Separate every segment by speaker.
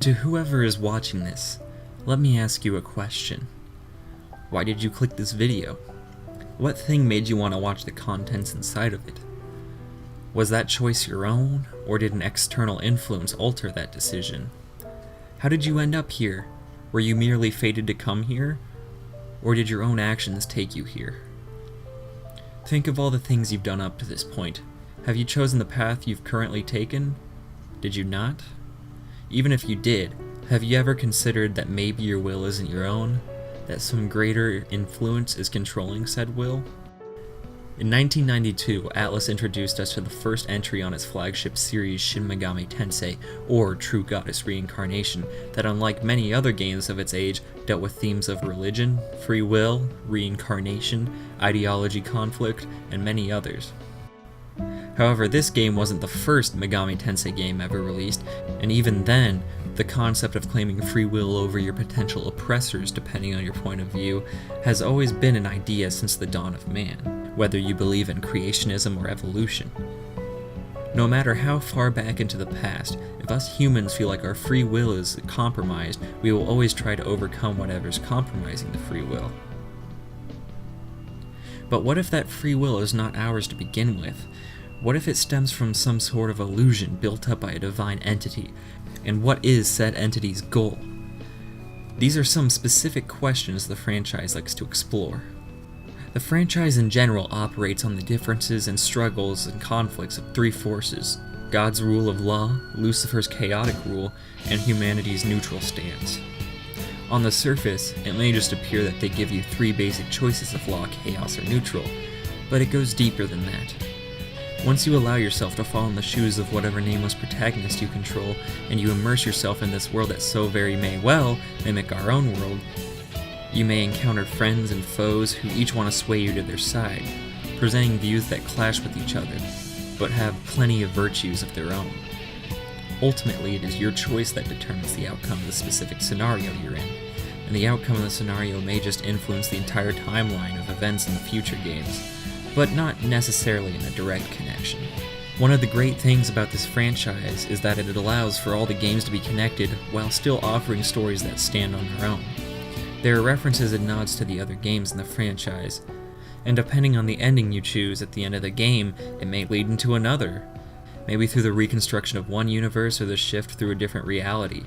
Speaker 1: To whoever is watching this, let me ask you a question. Why did you click this video? What thing made you want to watch the contents inside of it? Was that choice your own, or did an external influence alter that decision? How did you end up here? Were you merely fated to come here? Or did your own actions take you here? Think of all the things you've done up to this point. Have you chosen the path you've currently taken? Did you not? Even if you did, have you ever considered that maybe your will isn't your own? That some greater influence is controlling said will? In 1992, Atlus introduced us to the first entry on its flagship series Shin Megami Tensei, or True Goddess Reincarnation, that unlike many other games of its age, dealt with themes of religion, free will, reincarnation, ideology conflict, and many others. However, this game wasn't the first Megami Tensei game ever released, and even then, the concept of claiming free will over your potential oppressors, depending on your point of view, has always been an idea since the dawn of man, whether you believe in creationism or evolution. No matter how far back into the past, if us humans feel like our free will is compromised, we will always try to overcome whatever's compromising the free will. But what if that free will is not ours to begin with? What if it stems from some sort of illusion built up by a divine entity? And what is said entity's goal? These are some specific questions the franchise likes to explore. The franchise in general operates on the differences and struggles and conflicts of three forces: God's rule of law, Lucifer's chaotic rule, and humanity's neutral stance. On the surface, it may just appear that they give you three basic choices of law, chaos, or neutral, but it goes deeper than that. Once you allow yourself to fall in the shoes of whatever nameless protagonist you control, and you immerse yourself in this world that so very may well mimic our own world, you may encounter friends and foes who each want to sway you to their side, presenting views that clash with each other, but have plenty of virtues of their own. Ultimately, it is your choice that determines the outcome of the specific scenario you're in, and the outcome of the scenario may just influence the entire timeline of events in the future games, but not necessarily in a direct connection. One of the great things about this franchise is that it allows for all the games to be connected while still offering stories that stand on their own. There are references and nods to the other games in the franchise, and depending on the ending you choose at the end of the game, it may lead into another, maybe through the reconstruction of one universe or the shift through a different reality.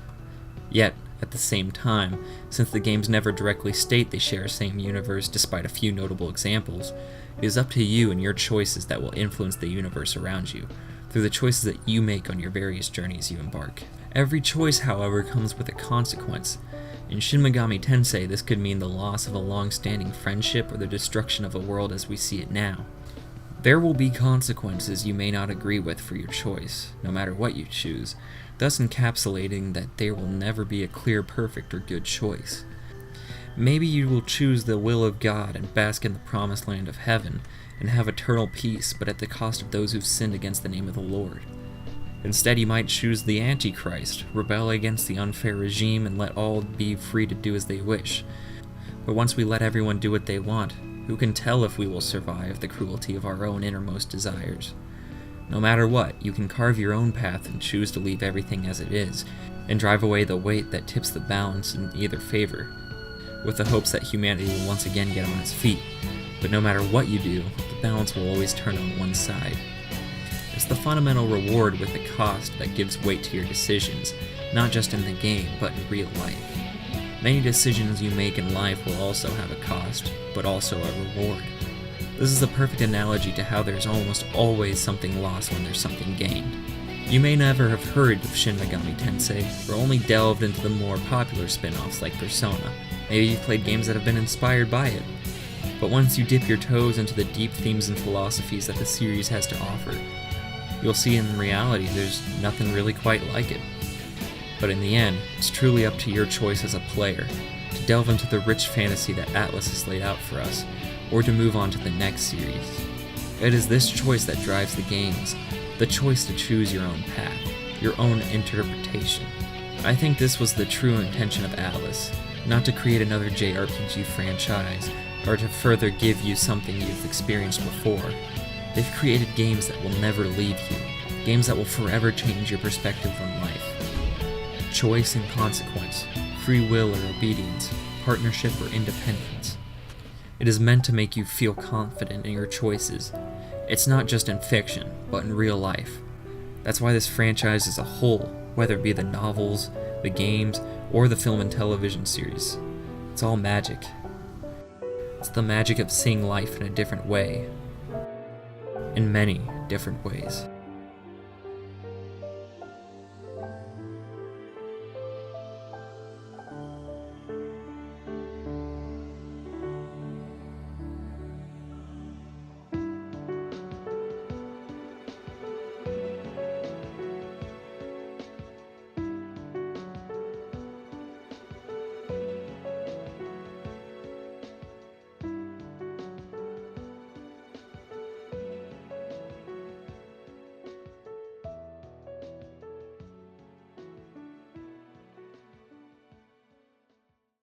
Speaker 1: Yet, at the same time, since the games never directly state they share a same universe despite a few notable examples, it is up to you and your choices that will influence the universe around you, through the choices that you make on your various journeys you embark. Every choice, however, comes with a consequence. In Shin Megami Tensei, this could mean the loss of a long-standing friendship or the destruction of a world as we see it now. There will be consequences you may not agree with for your choice, no matter what you choose, thus encapsulating that there will never be a clear, perfect, or good choice. Maybe you will choose the will of God and bask in the promised land of heaven, and have eternal peace, but at the cost of those who've sinned against the name of the Lord. Instead, you might choose the Antichrist, rebel against the unfair regime, and let all be free to do as they wish. But once we let everyone do what they want, who can tell if we will survive the cruelty of our own innermost desires? No matter what, you can carve your own path and choose to leave everything as it is, and drive away the weight that tips the balance in either favor, with the hopes that humanity will once again get on its feet. But no matter what you do, the balance will always turn on one side. It's the fundamental reward with a cost that gives weight to your decisions, not just in the game, but in real life. Many decisions you make in life will also have a cost, but also a reward. This is a perfect analogy to how there's almost always something lost when there's something gained. You may never have heard of Shin Megami Tensei, or only delved into the more popular spin-offs like Persona. Maybe you've played games that have been inspired by it. But once you dip your toes into the deep themes and philosophies that the series has to offer, you'll see in reality there's nothing really quite like it. But in the end, it's truly up to your choice as a player, to delve into the rich fantasy that Atlus has laid out for us, or to move on to the next series. It is this choice that drives the games, the choice to choose your own path, your own interpretation. I think this was the true intention of Atlus, not to create another JRPG franchise, or to further give you something you've experienced before. They've created games that will never leave you, Games that will forever change your perspective on life. Choice and consequence, free will or obedience, partnership or independence. It is meant to make you feel confident in your choices. It's not just in fiction, but in real life. That's why this franchise as a whole, whether it be the novels, the games, or the film and television series, it's all magic. It's the magic of seeing life in a different way. In many different ways.